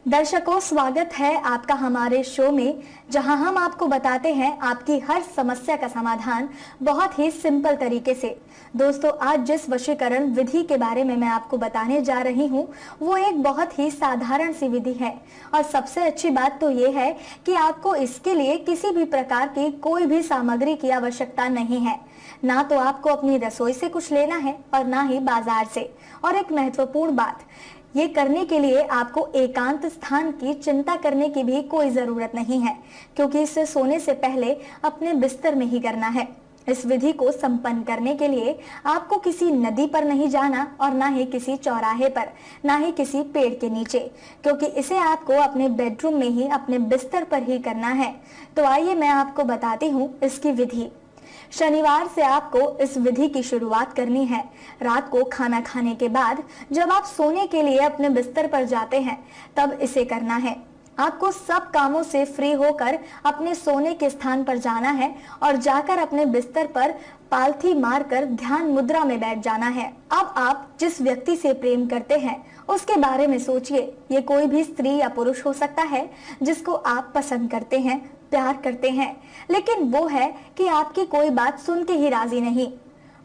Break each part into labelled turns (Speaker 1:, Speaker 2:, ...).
Speaker 1: दर्शकों, स्वागत है आपका हमारे शो में, जहां हम आपको बताते हैं आपकी हर समस्या का समाधान बहुत ही सिंपल तरीके से। दोस्तों, आज जिस वशीकरण विधि के बारे में मैं आपको बताने जा रही हूं, वो एक बहुत ही साधारण सी विधि है। और सबसे अच्छी बात तो ये है कि आपको इसके लिए किसी भी प्रकार की कोई भी सामग्री की आवश्यकता नहीं है। ना तो आपको अपनी रसोई से कुछ लेना है और ना ही बाजार से। और एक महत्वपूर्ण बात, ये करने के लिए आपको एकांत स्थान की चिंता करने की भी कोई जरूरत नहीं है, क्योंकि इसे सोने से पहले अपने बिस्तर में ही करना है। इस विधि को संपन्न करने के लिए आपको किसी नदी पर नहीं जाना और ना ही किसी चौराहे पर, ना ही किसी पेड़ के नीचे, क्योंकि इसे आपको अपने बेडरूम में ही अपने बिस्तर पर ही करना है। तो आइए मैं आपको बताती हूँ इसकी विधि। शनिवार से आपको इस विधि की शुरुआत करनी है। रात को खाना खाने के बाद जब आप सोने के लिए अपने बिस्तर पर जाते हैं, तब इसे करना है। आपको सब कामों से फ्री होकर अपने सोने के स्थान पर जाना है और जाकर अपने बिस्तर पर पालथी मारकर ध्यान मुद्रा में बैठ जाना है। अब आप जिस व्यक्ति से प्रेम करते हैं उसके बारे में सोचिए। ये कोई भी स्त्री या पुरुष हो सकता है जिसको आप पसंद करते हैं, प्यार करते हैं, लेकिन वो है कि आपकी कोई बात सुन के ही राजी नहीं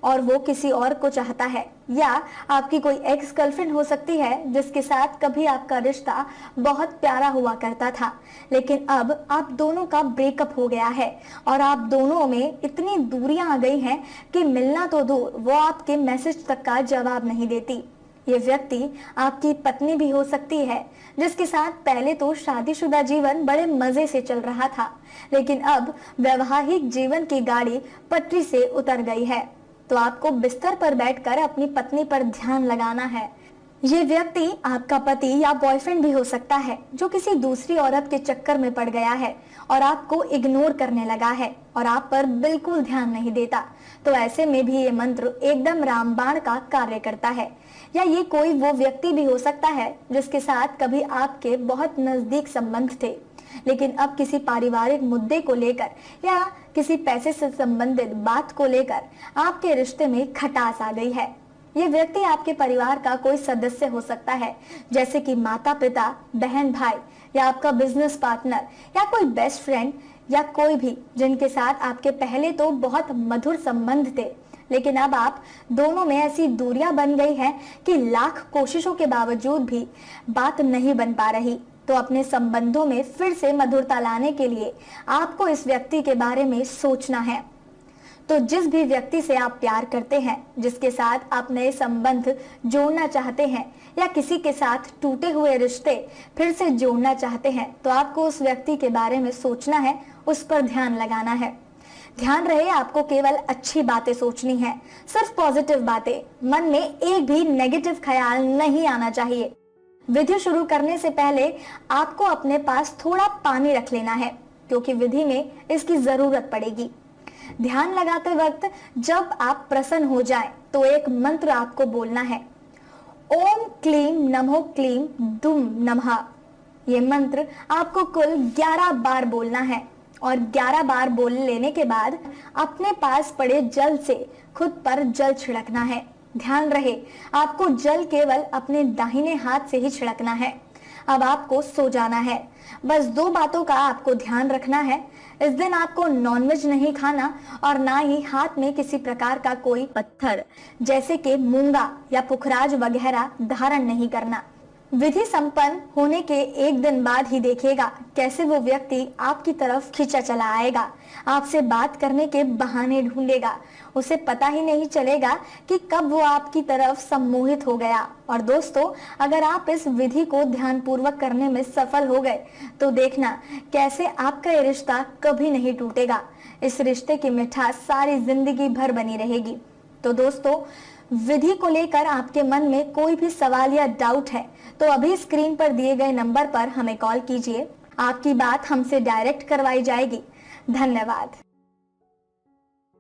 Speaker 1: और वो किसी और को चाहता है। या आपकी कोई एक्स गर्लफ्रेंड हो सकती है जिसके साथ कभी आपका रिश्ता बहुत प्यारा हुआ करता था, लेकिन अब आप दोनों का ब्रेकअप हो गया है और आप दोनों में इतनी दूरियां आ गई हैं कि मिलना तो दूर, वो आपके मैसेज तक का जवाब नहीं देती। ये व्यक्ति आपकी पत्नी भी हो सकती है, जिसके साथ पहले तो शादीशुदा जीवन बड़े मजे से चल रहा था, लेकिन अब वैवाहिक जीवन की गाड़ी पटरी से उतर गई है। तो आपको बिस्तर पर बैठकर अपनी पत्नी पर ध्यान लगाना है। ये व्यक्ति आपका पति या बॉयफ्रेंड भी हो सकता है जो किसी दूसरी औरत के चक्कर में पड़ गया है और आपको इग्नोर करने लगा है और आप पर बिल्कुल ध्यान नहीं देता। तो ऐसे में भी ये मंत्र एकदम रामबाण का कार्य करता है। या ये कोई वो व्यक्ति भी हो सकता है जिसके साथ कभी आपके बहुत नजदीक संबंध थे, लेकिन अब किसी पारिवारिक मुद्दे को लेकर या किसी पैसे से संबंधित बात को लेकर आपके रिश्ते में खटास आ गई है। ये व्यक्ति आपके परिवार का कोई सदस्य हो सकता है, जैसे कि माता पिता, बहन भाई, या आपका बिजनेस पार्टनर, या कोई बेस्ट फ्रेंड, या कोई भी जिनके साथ आपके पहले तो बहुत मधुर संबंध थे, लेकिन अब आप दोनों में ऐसी दूरियां बन गई हैं कि लाख कोशिशों के बावजूद भी बात नहीं बन पा रही। तो अपने संबंधों में फिर से मधुरता लाने के लिए आपको इस व्यक्ति के बारे में सोचना है। तो जिस भी व्यक्ति से आप प्यार करते हैं, जिसके साथ आप नए संबंध जोड़ना चाहते हैं या किसी के साथ टूटे हुए रिश्ते फिर से जोड़ना चाहते हैं, तो आपको उस व्यक्ति के बारे में सोचना है, उस पर ध्यान लगाना है। ध्यान रहे, आपको केवल अच्छी बातें सोचनी है, सिर्फ पॉजिटिव बातें। मन में एक भी नेगेटिव ख्याल नहीं आना चाहिए। विधि शुरू करने से पहले आपको अपने पास थोड़ा पानी रख लेना है, क्योंकि विधि में इसकी जरूरत पड़ेगी। ध्यान लगाते वक्त जब आप प्रसन्न हो जाएं, तो एक मंत्र आपको बोलना है, ओम क्लीम नमो क्लीम दुम नमः। ये मंत्र आपको कुल 11 बार बोलना है और 11 बार बोल लेने के बाद अपने पास पड़े जल से खुद पर जल छिड़कना है। ध्यान रहे, आपको जल केवल अपने दाहिने हाथ से ही छिड़कना है। अब आपको सो जाना है। बस 2 बातों का आपको ध्यान रखना है। इस दिन आपको नॉनवेज नहीं खाना और ना ही हाथ में किसी प्रकार का कोई पत्थर जैसे कि मूंगा या पुखराज वगैरह धारण नहीं करना। विधि संपन्न होने के 1 दिन बाद ही देखिएगा कैसे वो व्यक्ति आपकी तरफ खींचा चला आएगा, आपसे बात करने के बहाने ढूंढेगा। उसे पता ही नहीं चलेगा कि कब वो आपकी तरफ सम्मोहित हो गया। और दोस्तों, अगर आप इस विधि को ध्यानपूर्वक करने में सफल हो गए, तो देखना कैसे आपका ये रिश्ता कभी नहीं टूटेगा। इस रिश्ते की मिठास सारी जिंदगी भर बनी रहेगी। तो दोस्तों, विधि को लेकर आपके मन में कोई भी सवाल या डाउट है, तो अभी स्क्रीन पर दिए गए नंबर पर हमें कॉल कीजिए। आपकी बात हमसे डायरेक्ट करवाई जाएगी। धन्यवाद।